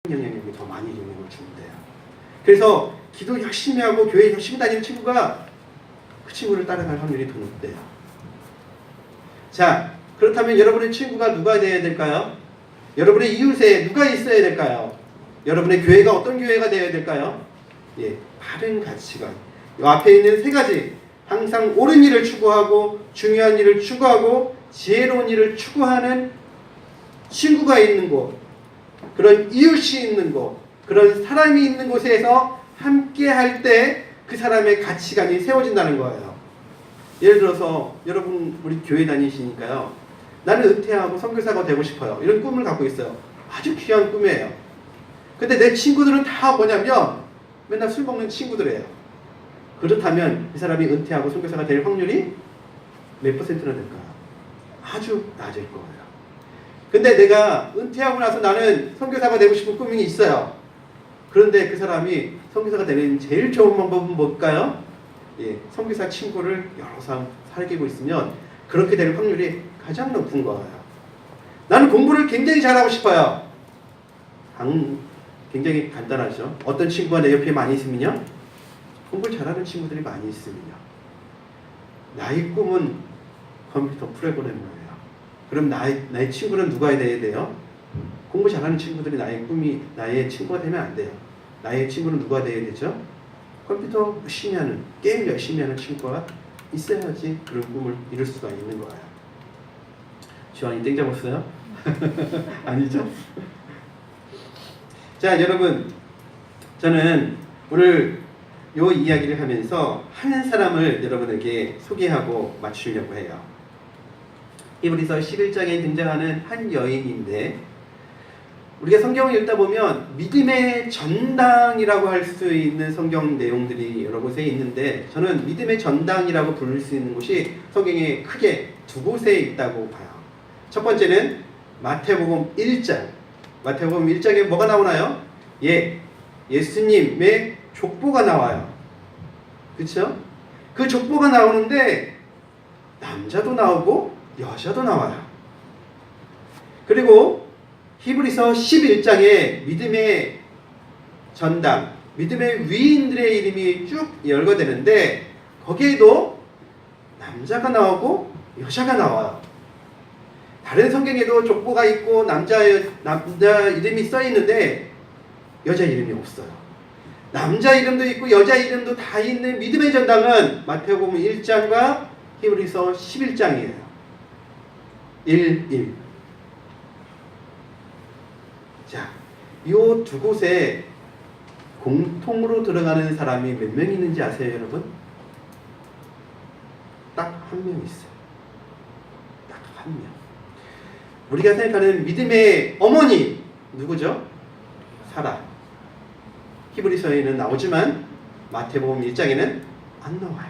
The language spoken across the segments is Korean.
영향력이 더 많이 영향을 주는데요. 그래서 기도 열심히 하고 교회 열심히 다니는 친구가 그 친구를 따라갈 확률이 더 높대요. 자, 그렇다면 여러분의 친구가 누가 되어야 될까요? 여러분의 이웃에 누가 있어야 될까요? 여러분의 교회가 어떤 교회가 되어야 될까요? 예, 바른 가치관. 이 앞에 있는 세 가지. 항상 옳은 일을 추구하고 중요한 일을 추구하고 지혜로운 일을 추구하는 친구가 있는 곳, 그런 이웃이 있는 곳, 그런 사람이 있는 곳에서 함께 할 때 그 사람의 가치관이 세워진다는 거예요. 예를 들어서 여러분 우리 교회 다니시니까요. 나는 은퇴하고 선교사가 되고 싶어요. 이런 꿈을 갖고 있어요. 아주 귀한 꿈이에요. 근데 내 친구들은 다 뭐냐면 맨날 술 먹는 친구들이에요. 그렇다면 이 사람이 은퇴하고 선교사가 될 확률이 몇 퍼센트나 될까요? 아주 낮을 거예요. 근데 내가 은퇴하고 나서 나는 선교사가 되고 싶은 꿈이 있어요. 그런데 그 사람이 선교사가 되는 제일 좋은 방법은 뭘까요? 예, 선교사 친구를 여러 사람 사귀고 있으면 그렇게 될 확률이 가장 높은 거예요. 나는 공부를 굉장히 잘하고 싶어요. 굉장히 간단하죠. 어떤 친구가 내 옆에 많이 있으면요, 공부를 잘하는 친구들이 많이 있으면요, 나의 꿈은 컴퓨터 프로그래머예요. 그럼 나의 친구는 누가 돼야 돼요? 공부 잘하는 친구들이 나의 꿈이 나의 친구가 되면 안 돼요. 나의 친구는 누가 돼야 되죠? 컴퓨터 열심히 하는, 게임 열심히 하는 친구가 있어야지 그런 꿈을 이룰 수가 있는 거예요. 주환이 땡 잡았어요? 아니죠? 자, 여러분, 저는 오늘 이 이야기를 하면서 한 사람을 여러분에게 소개하고 맞추려고 해요. 히브리서 11장에 등장하는 한 여인인데, 우리가 성경을 읽다 보면 믿음의 전당이라고 할 수 있는 성경 내용들이 여러 곳에 있는데, 저는 믿음의 전당이라고 부를 수 있는 곳이 성경에 크게 두 곳에 있다고 봐요. 첫 번째는 마태복음 1장. 마태복음 1장에 뭐가 나오나요? 예수님의 족보가 나와요. 그렇죠? 그 족보가 나오는데 남자도 나오고 여자도 나와요. 그리고 히브리서 11장에 믿음의 전당, 믿음의 위인들의 이름이 쭉 열거되는데 거기에도 남자가 나오고 여자가 나와요. 다른 성경에도 족보가 있고 남자 이름이 써 있는데 여자 이름이 없어요. 남자 이름도 있고 여자 이름도 다 있는 믿음의 전당은 마태복음 1장과 히브리서 11장이에요. 1. 자, 이 두 곳에 공통으로 들어가는 사람이 몇 명 있는지 아세요, 여러분? 딱 한 명 있어요. 딱 한 명. 우리가 생각하는 믿음의 어머니 누구죠? 사라. 히브리서에는 나오지만 마태복음 1장에는 안 나와요.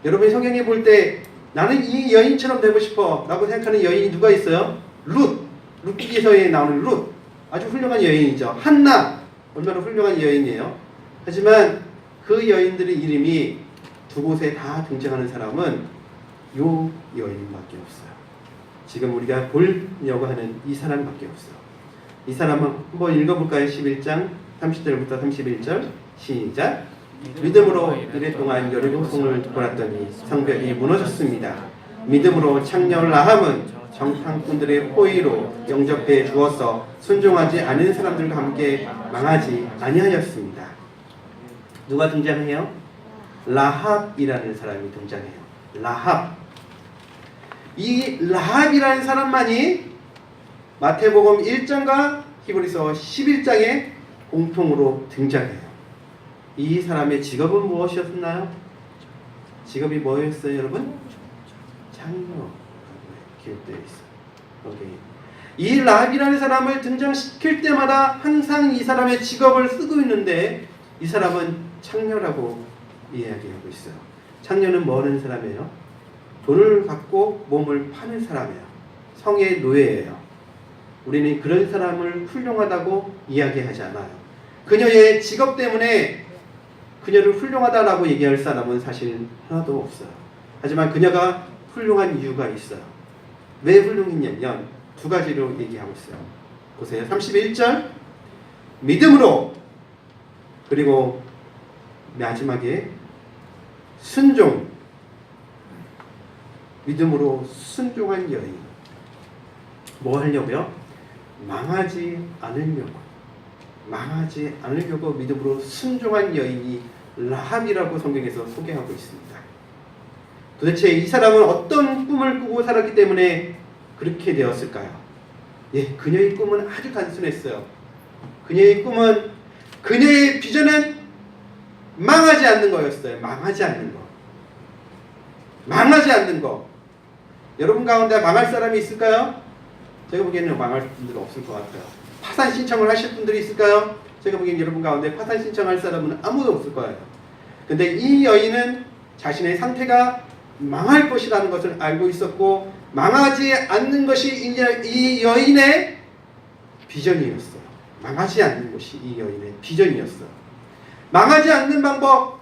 여러분이 성경에 볼 때 나는 이 여인처럼 되고 싶어 라고 생각하는 여인이 누가 있어요? 룻기서에 나오는 룻. 아주 훌륭한 여인이죠. 한나. 얼마나 훌륭한 여인이에요. 하지만 그 여인들의 이름이 두 곳에 다 등장하는 사람은 요 여인밖에 없어요. 지금 우리가 보려고 하는 이 사람밖에 없어요. 이 사람은 한번 읽어볼까요? 11장 30절부터 31절 시작. 믿음으로 이래 동안 여리고성을 돌았더니 성벽이 무너졌습니다. 믿음으로 창녀 라합은 정탐꾼들의 포위로 영접해 주어서 순종하지 않은 사람들과 함께 망하지 아니하였습니다. 누가 등장해요? 라합이라는 사람이 등장해요. 라합. 이 라합이라는 사람만이 마태복음 1장과 히브리서 11장에 공통으로 등장해요. 이 사람의 직업은 무엇이었나요? 직업이 뭐였어요, 여러분? 장로. 기록되어 있어요. 오케이. 이 라합이라는 사람을 등장시킬 때마다 항상 이 사람의 직업을 쓰고 있는데 이 사람은 창녀라고 이야기하고 있어요. 창녀는 뭐 하는 사람이에요? 돈을 갖고 몸을 파는 사람이에요. 성의 노예예요. 우리는 그런 사람을 훌륭하다고 이야기하지 않아요. 그녀의 직업 때문에 그녀를 훌륭하다라고 얘기할 사람은 사실 하나도 없어요. 하지만 그녀가 훌륭한 이유가 있어요. 왜 훌륭했냐면 두 가지로 얘기하고 있어요. 보세요. 31절 믿음으로, 그리고 마지막에 순종. 믿음으로 순종한 여인. 뭐 하려고요? 망하지 않으려고 믿음으로 순종한 여인이 라합이라고 성경에서 소개하고 있습니다. 도대체 이 사람은 어떤 꿈을 꾸고 살았기 때문에 그렇게 되었을까요? 그녀의 꿈은 아주 단순했어요. 그녀의 비전은 망하지 않는 거였어요. 망하지 않는 거. 여러분 가운데 망할 사람이 있을까요? 제가 보기에는 망할 분들은 없을 것 같아요. 파산 신청을 하실 분들이 있을까요? 제가 보기엔 여러분 가운데 파산 신청할 사람은 아무도 없을 거예요. 근데 이 여인은 자신의 상태가 망할 것이라는 것을 알고 있었고, 망하지 않는 것이 이 여인의 비전이었어요. 망하지 않는 것이 이 여인의 비전이었어요. 망하지 않는 방법,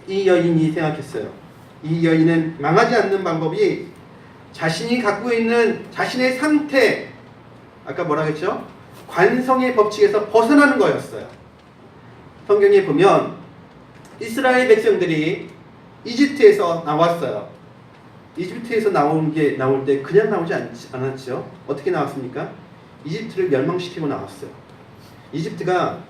이 여인이 생각했어요. 이 여인은 망하지 않는 방법이 자신이 갖고 있는 자신의 상태, 아까 뭐라 했죠? 관성의 법칙에서 벗어나는 거였어요. 성경에 보면 이스라엘 백성들이 이집트에서 나왔어요. 이집트에서 나올 때 그냥 나오지 않았죠. 어떻게 나왔습니까? 이집트를 멸망시키고 나왔어요. 이집트가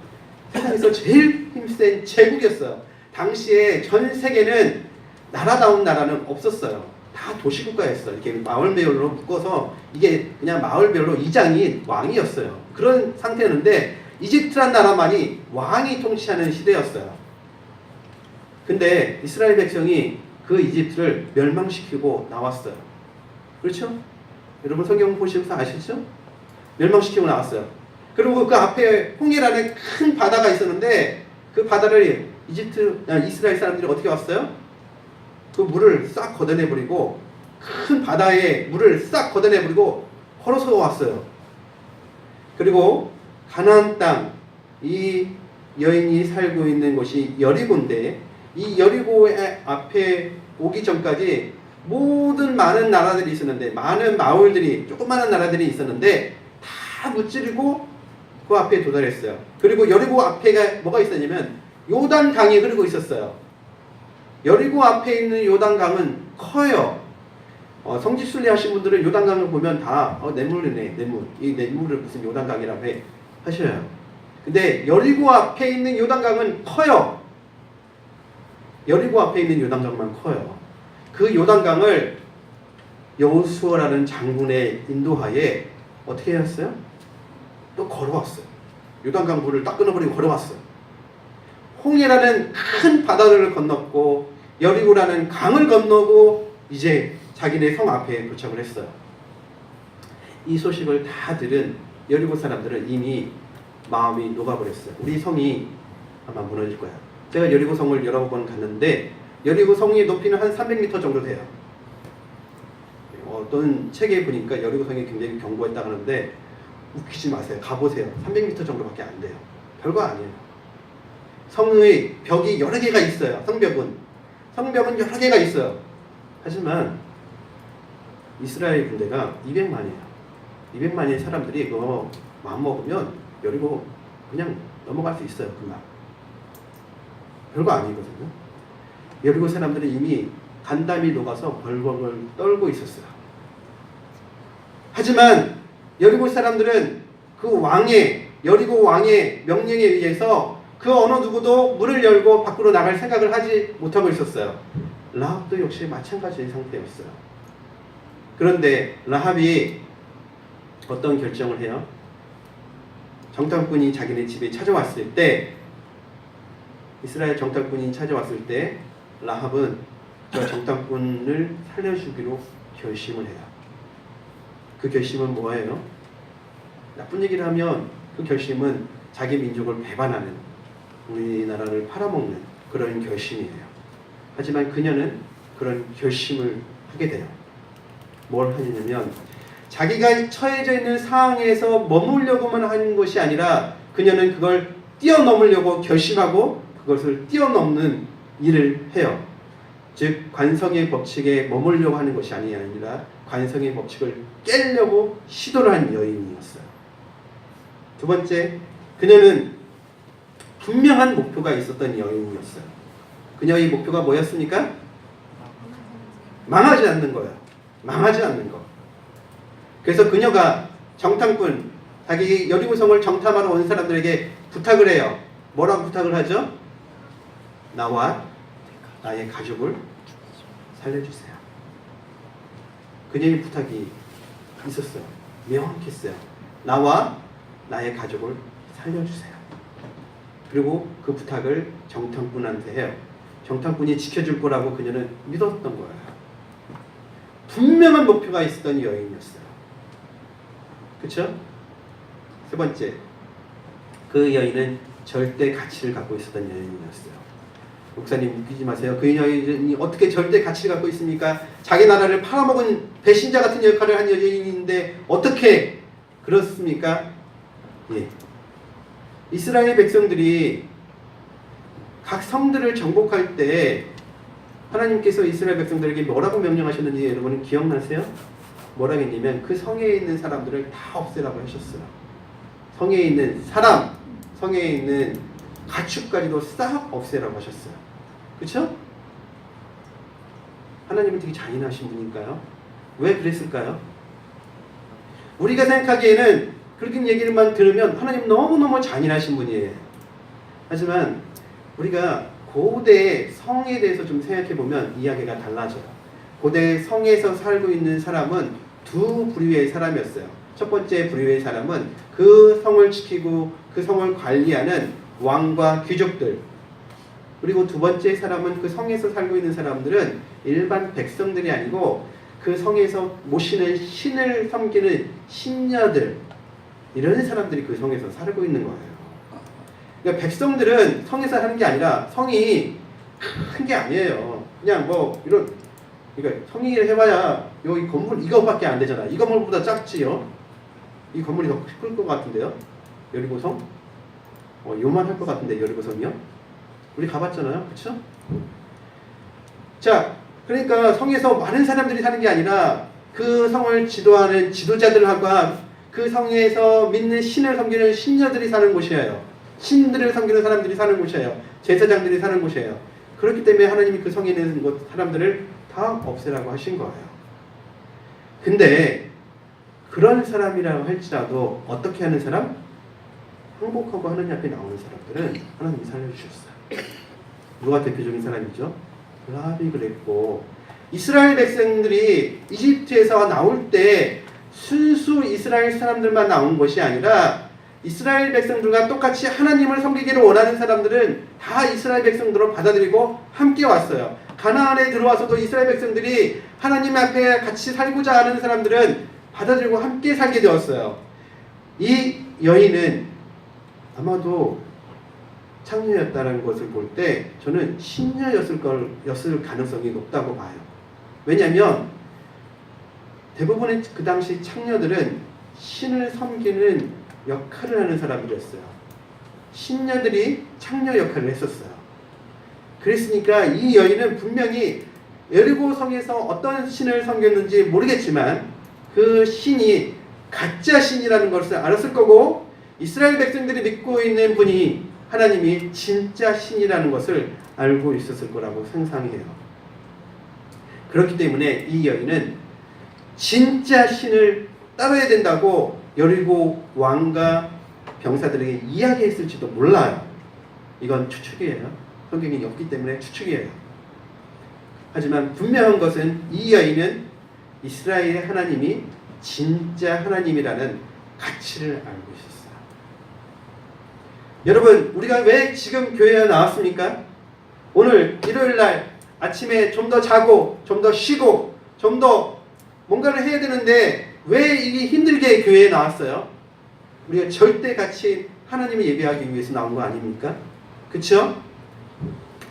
세상에서 제일 힘센 제국이었어요. 당시에 전 세계는 나라다운 나라는 없었어요. 다 도시국가였어요. 이렇게 마을별로 묶어서 이게 그냥 마을별로 이장이 왕이었어요. 그런 상태였는데 이집트란 나라만이 왕이 통치하는 시대였어요. 근데 이스라엘 백성이 그 이집트를 멸망시키고 나왔어요. 그렇죠? 여러분 성경 보시면서 아시죠? 멸망시키고 나왔어요. 그리고 그 앞에 홍해라는 큰 바다가 있었는데 그 바다를 이스라엘 사람들이 어떻게 왔어요? 그 물을 싹 걷어내버리고, 큰 바다에 물을 싹 걷어내버리고 걸어서 왔어요. 그리고 가나안 땅, 이 여인이 살고 있는 곳이 여리고인데, 이 여리고의 앞에 오기 전까지 모든 많은 나라들이 있었는데, 많은 마을들이, 조그마한 나라들이 있었는데 다 무찌르고 그 앞에 도달했어요. 그리고 여리고 앞에가 뭐가 있었냐면 요단 강이 흐르고 있었어요. 여리고 앞에 있는 요단강은 커요. 성지순례 하신 분들은 요단강을 보면 다 냇물이네, 냇물. 이 냇물을 무슨 요단강이라고 하셔요. 근데 여리고 앞에 있는 요단강은 커요. 여리고 앞에 있는 요단강만 커요. 그 요단강을 여호수아라는 장군의 인도하에 어떻게 했어요? 또 걸어왔어요. 요단강 물을 딱 끊어버리고 걸어왔어요. 홍해라는 큰 바다를 건넜고 여리고라는 강을 건너고 이제 자기네 성 앞에 도착을 했어요. 이 소식을 다 들은 여리고 사람들은 이미 마음이 녹아버렸어요. 우리 성이 아마 무너질 거야. 제가 여리고 성을 여러 번 갔는데 여리고 성의 높이는 한 300m 정도 돼요. 어떤 책에 보니까 여리고 성이 굉장히 견고했다고 하는데 웃기지 마세요. 가보세요. 300m 정도밖에 안 돼요. 별거 아니에요. 성의 벽이 여러 개가 있어요. 성벽은 여러 개가 있어요. 하지만 이스라엘 군대가 200만이에요. 200만의 사람들이 그거 마음먹으면 여리고 그냥 넘어갈 수 있어요. 금방. 별거 아니거든요. 여리고 사람들은 이미 간담이 녹아서 벌벌 떨고 있었어요. 하지만 여리고 사람들은 그 여리고 왕의 명령에 의해서 그 어느 누구도 문을 열고 밖으로 나갈 생각을 하지 못하고 있었어요. 라합도 역시 마찬가지의 상태였어요. 그런데 라합이 어떤 결정을 해요? 정탐꾼이 자기네 집에 찾아왔을 때, 이스라엘 정탐꾼이 찾아왔을 때 라합은 저 정탐꾼을 살려주기로 결심을 해요. 그 결심은 뭐예요? 나쁜 얘기를 하면 그 결심은 자기 민족을 배반하는, 우리나라를 팔아먹는 그런 결심이에요. 하지만 그녀는 그런 결심을 하게 돼요. 뭘 하냐면 자기가 처해져 있는 상황에서 머물려고만 하는 것이 아니라 그녀는 그걸 뛰어넘으려고 결심하고 그것을 뛰어넘는 일을 해요. 즉 관성의 법칙에 머물려고 하는 것이 아니라 관성의 법칙을 깨려고 시도를 한 여인이었어요. 두 번째, 그녀는 분명한 목표가 있었던 여인이었어요. 그녀의 목표가 뭐였습니까? 망하지 않는 거예요. 망하지 않는 거. 그래서 그녀가 정탐꾼, 자기 여리고성을 정탐하러 온 사람들에게 부탁을 해요. 뭐라고 부탁을 하죠? 나와 나의 가족을 살려주세요. 그녀의 부탁이 있었어요. 명확했어요. 나와 나의 가족을 살려주세요. 그리고 그 부탁을 정탐꾼한테 해요. 정탐꾼이 지켜줄 거라고 그녀는 믿었던 거예요. 분명한 목표가 있었던 여인이었어요. 그렇죠? 세 번째, 그 여인은 절대 가치를 갖고 있었던 여인이었어요. 목사님 믿기지 마세요. 그 여인이 어떻게 절대 가치를 갖고 있습니까? 자기 나라를 팔아먹은 배신자 같은 역할을 한 여인인데 어떻게 그렇습니까? 예. 이스라엘 백성들이 각 성들을 정복할 때 하나님께서 이스라엘 백성들에게 뭐라고 명령하셨는지 여러분은 기억나세요? 뭐라고 했냐면 그 성에 있는 사람들을 다 없애라고 하셨어요. 성에 있는 사람, 성에 있는 가축까지도 싹 없애라고 하셨어요. 그렇죠? 하나님은 되게 잔인하신 분일까요? 왜 그랬을까요? 우리가 생각하기에는 그렇게 얘기를만 들으면 하나님 너무너무 잔인하신 분이에요. 하지만 우리가 고대 성에 대해서 좀 생각해보면 이야기가 달라져요. 고대 성에서 살고 있는 사람은 두 부류의 사람이었어요. 첫 번째 부류의 사람은 그 성을 지키고 그 성을 관리하는 왕과 귀족들, 그리고 두 번째 사람은 그 성에서 살고 있는 사람들은 일반 백성들이 아니고 그 성에서 모시는 신을 섬기는 신녀들, 이런 사람들이 그 성에서 살고 있는 거예요. 그러니까 백성들은 성에서 사는 게 아니라 성이 큰 게 아니에요. 그냥 뭐 이런, 그러니까 성이 해봐야 여기 건물 이거밖에 안 되잖아. 이 건물보다 작지요. 이 건물이 더 클 것 같은데요. 여리고성? 요만할 것 같은데 여리고성이요? 우리 가봤잖아요, 그렇죠? 자, 그러니까 성에서 많은 사람들이 사는 게 아니라 그 성을 지도하는 지도자들과 그 성에서 믿는 신을 섬기는 신녀들이 사는 곳이에요. 신들을 섬기는 사람들이 사는 곳이에요. 제사장들이 사는 곳이에요. 그렇기 때문에 하나님이 그 성에 있는 사람들을 다 없애라고 하신 거예요. 근데 그런 사람이라고 할지라도 어떻게 하는 사람? 항복하고 하느님 앞에 나오는 사람들은 하나님이 살려주셨어요. 누가 대표적인 사람이죠? 라합이 그랬고, 이스라엘 백성들이 이집트에서 나올 때 순수 이스라엘 사람들만 나온 것이 아니라 이스라엘 백성들과 똑같이 하나님을 섬기기를 원하는 사람들은 다 이스라엘 백성들로 받아들이고 함께 왔어요. 가나안에 들어와서도 이스라엘 백성들이 하나님 앞에 같이 살고자 하는 사람들은 받아들이고 함께 살게 되었어요. 이 여인은 아마도 창녀였다는 것을 볼 때 저는 신녀였을 가능성이 높다고 봐요. 왜냐하면 대부분의 그 당시 창녀들은 신을 섬기는 역할을 하는 사람들이었어요. 신녀들이 창녀 역할을 했었어요. 그랬으니까 이 여인은 분명히 여리고 성에서 어떤 신을 섬겼는지 모르겠지만 그 신이 가짜 신이라는 것을 알았을 거고, 이스라엘 백성들이 믿고 있는 분이 하나님이 진짜 신이라는 것을 알고 있었을 거라고 상상해요. 그렇기 때문에 이 여인은 진짜 신을 따라야 된다고 여리고 왕과 병사들에게 이야기했을지도 몰라요. 이건 추측이에요. 성경이 없기 때문에 추측이에요. 하지만 분명한 것은 이 여인은 이스라엘의 하나님이 진짜 하나님이라는 가치를 알고 있었어요. 여러분, 우리가 왜 지금 교회에 나왔습니까? 오늘 일요일날 아침에 좀 더 자고 좀 더 쉬고 좀 더 뭔가를 해야 되는데 왜 이게 힘들게 교회에 나왔어요? 우리가 절대 같이 하나님을 예배하기 위해서 나온 거 아닙니까? 그렇죠?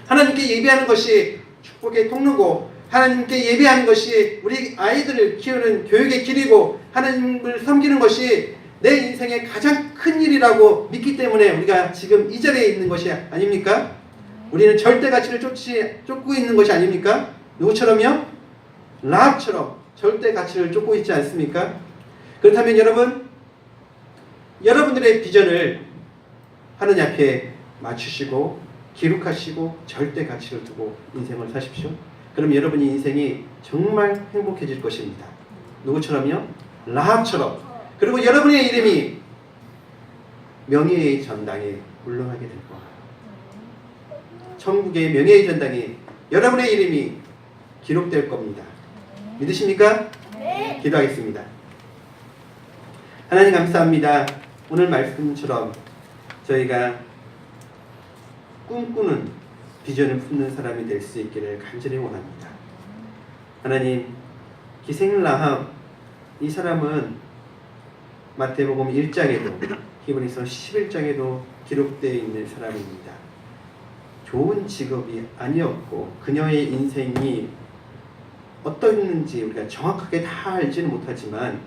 하나님께 예배하는 것이 축복의 통로고, 하나님께 예배하는 것이 우리 아이들을 키우는 교육의 길이고, 하나님을 섬기는 것이 내 인생의 가장 큰 일이라고 믿기 때문에 우리가 지금 이 자리에 있는 것이 아닙니까? 우리는 절대 가치를 쫓고 있는 것이 아닙니까? 누구처럼요? 라합처럼 절대 가치를 쫓고 있지 않습니까? 그렇다면 여러분, 여러분들의 비전을 하느님 앞에 맞추시고 기록하시고 절대 가치를 두고 인생을 사십시오. 그럼 여러분의 인생이 정말 행복해질 것입니다. 누구처럼요? 라합처럼. 그리고 여러분의 이름이 명예의 전당에 올라가게 될 거예요. 천국의 명예의 전당에 여러분의 이름이 기록될 겁니다. 믿으십니까? 네. 기도하겠습니다. 하나님 감사합니다. 오늘 말씀처럼 저희가 꿈꾸는 비전을 품는 사람이 될 수 있기를 간절히 원합니다. 하나님, 기생 라합 이 사람은 마태복음 1장에도 히브리서 11장에도 기록되어 있는 사람입니다. 좋은 직업이 아니었고 그녀의 인생이 어떠했는지 우리가 정확하게 다 알지는 못하지만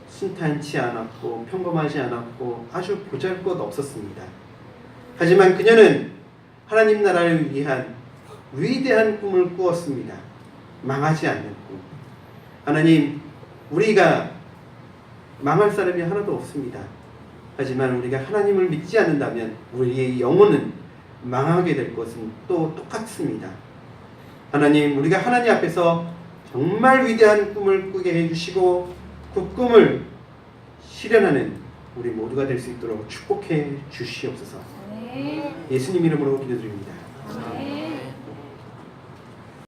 순탄치 않았고 평범하지 않았고 아주 보잘것없었습니다. 하지만 그녀는 하나님 나라를 위한 위대한 꿈을 꾸었습니다. 망하지 않는 꿈. 하나님, 우리가 망할 사람이 하나도 없습니다. 하지만 우리가 하나님을 믿지 않는다면 우리의 영혼은 망하게 될 것은 또 똑같습니다. 하나님, 우리가 하나님 앞에서 정말 위대한 꿈을 꾸게 해주시고 그 꿈을 실현하는 우리 모두가 될 수 있도록 축복해 주시옵소서. 네. 예수님 이름으로 기도드립니다. 네.